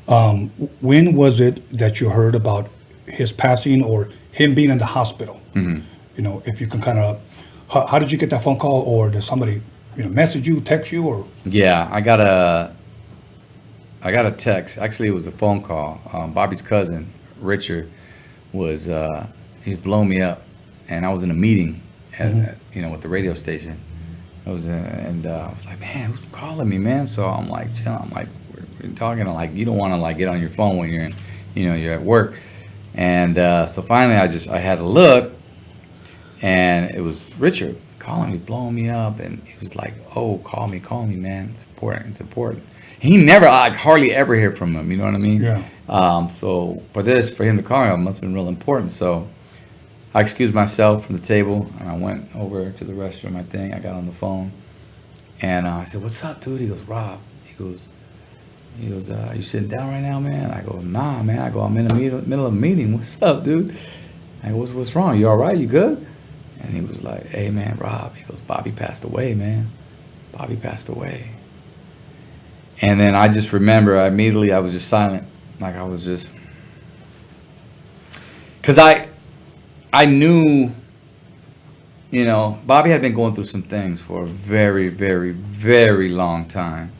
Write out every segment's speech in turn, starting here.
When was it that you heard about his passing or him being in the hospital? You know, if you can kind of, how did you get that phone call, or did somebody, you know, message you, text you, or? Yeah, I got a text. Actually, it was a phone call. Bobby's cousin, Richard, was he was blowing me up, and I was in a meeting you know, with the radio station. I was I was like, man, who's calling me, man? So I'm like, chill. I'm like, we're talking. Like, you don't want to like get on your phone when you're in, you know, you're at work. And so finally, I had to look, and it was Richard calling me, blowing me up, and he was like, oh, call me, man. It's important. It's important. He never, like, hardly ever hear from him. You know what I mean? Yeah. So for him to call me, it must have been real important. So I excused myself from the table, and I went over to the restroom. I got on the phone, and I said, "What's up, dude?" He goes, "Rob." He goes, "You sitting down right now, man?" I go, "Nah, man." I go, "I'm in the middle of a meeting. What's up, dude?" I go, "What's wrong? You all right? You good?" And he was like, "Hey, man, Rob." He goes, "Bobby passed away, man. Bobby passed away." And then I just remember, I was just silent. Like, I was just, because I knew, you know, Bobby had been going through some things for a very, very, very long time.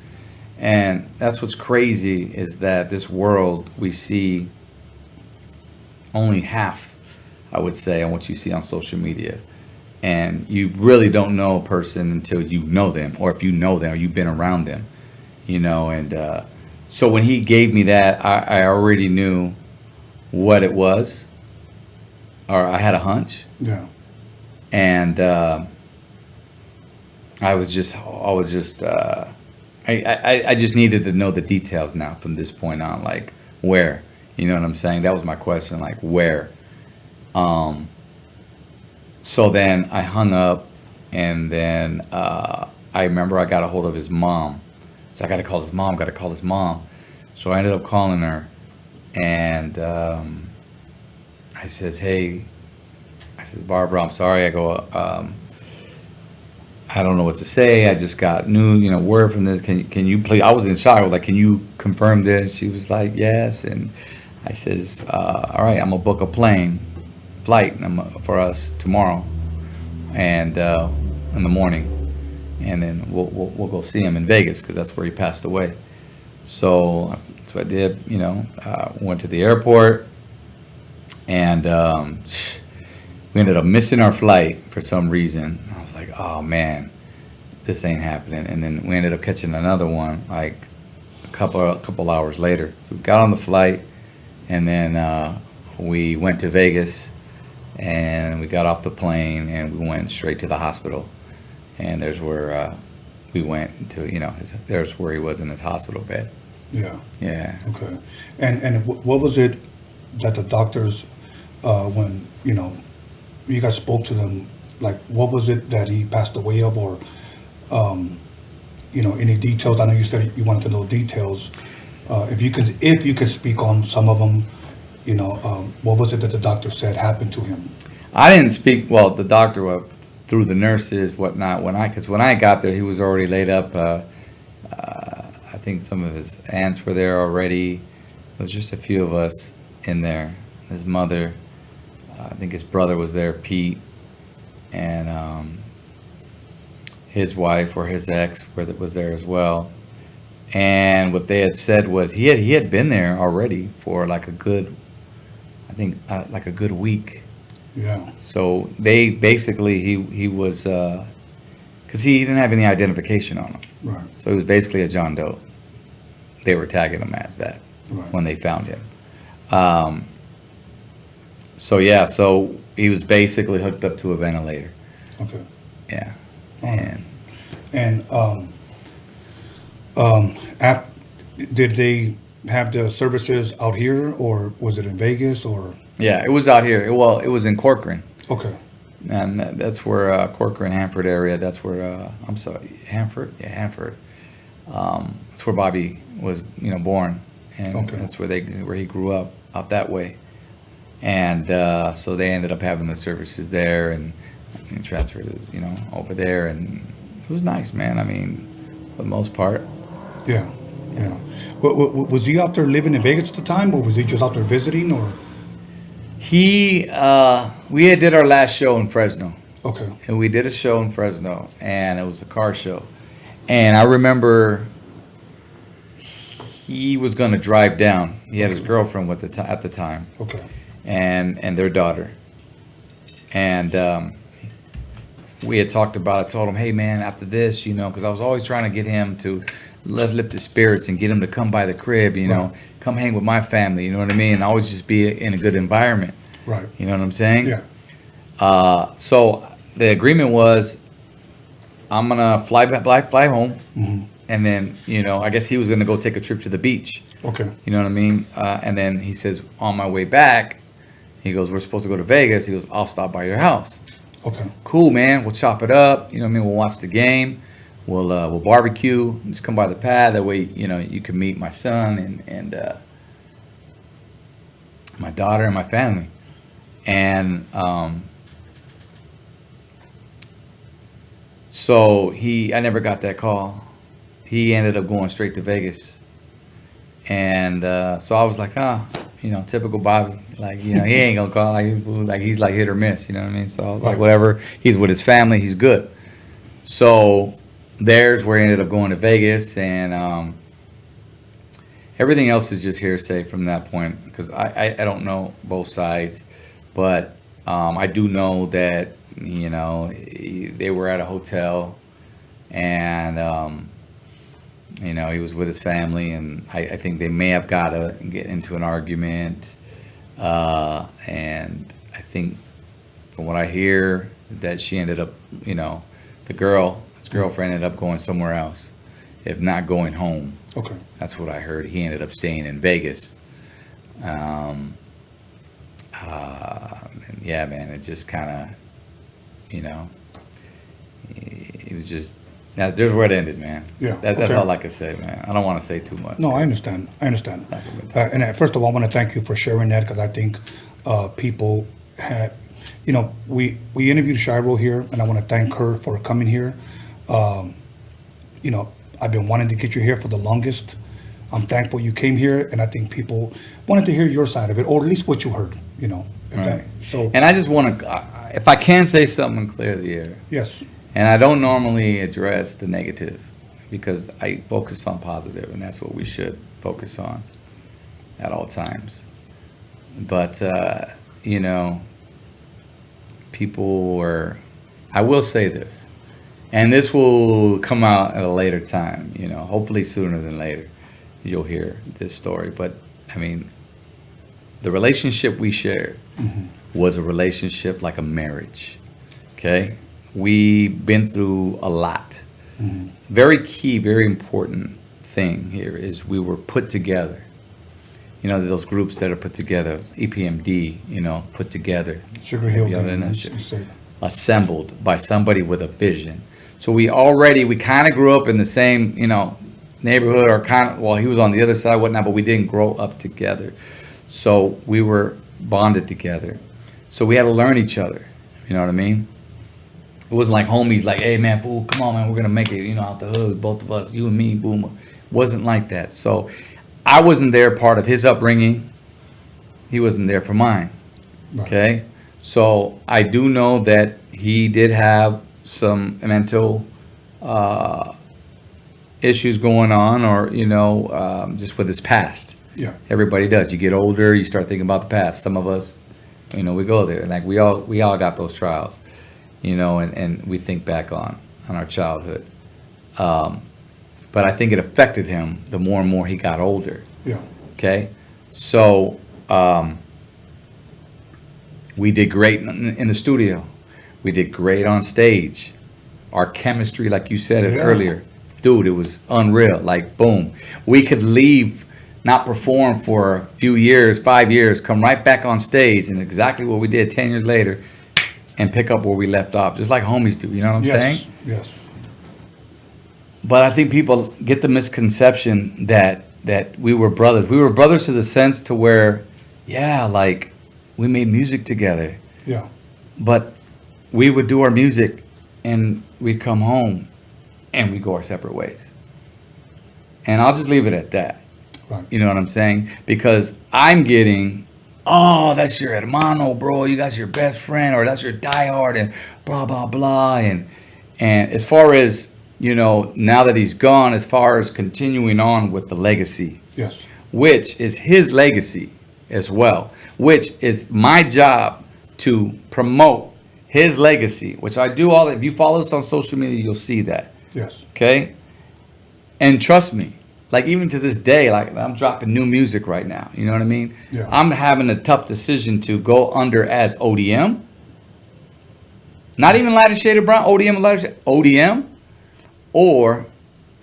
And that's what's crazy, is that this world, we see only half, I would say, on what you see on social media. And you really don't know a person until you know them, or if you know them, or you've been around them, you know. And so when he gave me that, I already knew what it was, or I had a hunch. Yeah. And I just needed to know the details now from this point on, like where, you know what I'm saying? That was my question, like where. So then I hung up, and then I remember I got a hold of his mom. So I got to call his mom. So I ended up calling her, and I says, "Hey," I says, "Barbara, I'm sorry." I go, "I don't know what to say. I just got word from this. Can you please?" I was in shock. I was like, "Can you confirm this?" She was like, "Yes." And I says, "All right, I'm gonna book a flight for us tomorrow, and in the morning, and then we'll go see him in Vegas, because that's where he passed away." So that's what I did. Went to the airport, and we ended up missing our flight for some reason. I was like, "Oh man, this ain't happening." And then we ended up catching another one like a couple hours later. So we got on the flight, and then we went to Vegas, and we got off the plane, and we went straight to the hospital. And there's where we went to, there's where he was in his hospital bed. Yeah. Yeah. Okay. And what was it that the doctors, when you guys spoke to them, like what was it that he passed away of, or any details? I know you said you wanted to know details. If you could speak on some of them, what was it that the doctor said happened to him? I didn't speak. Well, the doctor, through the nurses, whatnot. Because when I got there, he was already laid up. I think some of his aunts were there already. There was just a few of us in there. His mother, I think his brother was there, Pete, and his wife, or his ex was there as well. And what they had said was he had been there already for like a good, I think like a good week. Yeah. So they basically, he was, because he didn't have any identification on him. Right. So he was basically a John Doe. They were tagging him as that when they found him. So yeah, so he was basically hooked up to a ventilator. Okay. Yeah. Did they have the services out here, or was it in Vegas, or? Yeah, it was out here. Well, it was in Corcoran. Okay. And that's where Corcoran, Hanford area. That's where Hanford. Yeah, Hanford. That's where Bobby was, born, and that's where he grew up, out that way. And so they ended up having the services there, and transferred, over there, and it was nice, man. I mean, for the most part. Yeah. Yeah. Was he out there living in Vegas at the time, or was he just out there visiting, or? We had did our last show in Fresno. Okay. And we did a show in Fresno, and it was a car show. And I remember he was going to drive down. He had his girlfriend with at the time. Okay. And their daughter. And we had talked about it. I told him, hey, man, after this, because I was always trying to get him to lift his spirits and get him to come by the crib, come hang with my family, you know what I mean? And always just be in a good environment. Right. You know what I'm saying? Yeah. So the agreement was, I'm gonna fly home, and then I guess he was gonna go take a trip to the beach. Okay. You know what I mean? And then he says, on my way back, he goes, we're supposed to go to Vegas. He goes, I'll stop by your house. Okay. Cool, man. We'll chop it up. You know what I mean? We'll watch the game. We'll barbecue. Just come by the pad. That way, you can meet my son and my daughter and my family. And so I never got that call. He ended up going straight to Vegas. And so I was like, typical Bobby. Like, he ain't gonna call. Like he's like hit or miss. You know what I mean? So I was like, whatever. He's with his family. He's good. So there's where he ended up going to Vegas, and everything else is just hearsay from that point, because I don't know both sides, but I do know that they were at a hotel, and he was with his family, and I think they may have get into an argument, and I think from what I hear that she ended up, his girlfriend ended up going somewhere else, if not going home. Okay. That's what I heard. He ended up staying in Vegas. And yeah, man, it just kind of, it was just, there's where it ended, man. Yeah. That's all I can say, man. I don't want to say too much. No, I understand. And first of all, I want to thank you for sharing that, because I think people had, we interviewed Shiro here, and I want to thank her for coming here. I've been wanting to get you here for the longest. I'm thankful you came here, and I think people wanted to hear your side of it, or at least what you heard, Right. And I just want to, if I can say something and clear the air. Yes. And I don't normally address the negative, because I focus on positive, and that's what we should focus on at all times. But, I will say this, and this will come out at a later time, hopefully sooner than later, you'll hear this story. But, I mean, the relationship we shared was a relationship like a marriage, okay? We've been through a lot. Very key, very important thing here is we were put together. Those groups that are put together, EPMD, put together. Sugar Hill. Assembled by somebody with a vision. So we kind of grew up in the same, neighborhood, or he was on the other side, whatnot, but we didn't grow up together. So we were bonded together. So we had to learn each other. You know what I mean? It wasn't like homies, like, hey, man, fool, come on, man, we're going to make it, out the hood, both of us, you and me, boom. It wasn't like that. So I wasn't there part of his upbringing. He wasn't there for mine. Right. Okay? So I do know that he did have some mental issues going on, or, just with his past. Yeah. Everybody does. You get older, you start thinking about the past. Some of us, we go there. Like we all got those trials, and we think back on our childhood. But I think it affected him the more and more he got older. Yeah. Okay. So we did great in the studio. We did great on stage. Our chemistry, like you said it earlier, dude, it was unreal. Like, boom. We could leave, not perform for a few years, 5 years, come right back on stage, and exactly what we did 10 years later, and pick up where we left off, just like homies do. You know what I'm saying? Yes. But I think people get the misconception that we were brothers. We were brothers to the sense to where, like, we made music together. Yeah. But we would do our music, and we'd come home, and we'd go our separate ways. And I'll just leave it at that. Right. You know what I'm saying? Because I'm getting, oh, that's your hermano, bro. You guys your best friend, or that's your diehard, and blah blah blah. And as far as, you know, now that he's gone, as far as continuing on with the legacy, Yes. which is his legacy as well, which is my job to promote his legacy, which I do all. If you follow us on social media, you'll see that. Yes. Okay. And trust me, like even to this day, like I'm dropping new music right now. You know what I mean? Yeah. I'm having a tough decision to go under as ODM. Not even lighter shade of brown, ODM, or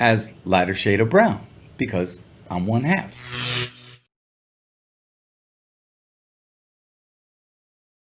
as lighter shade of brown, because I'm one half.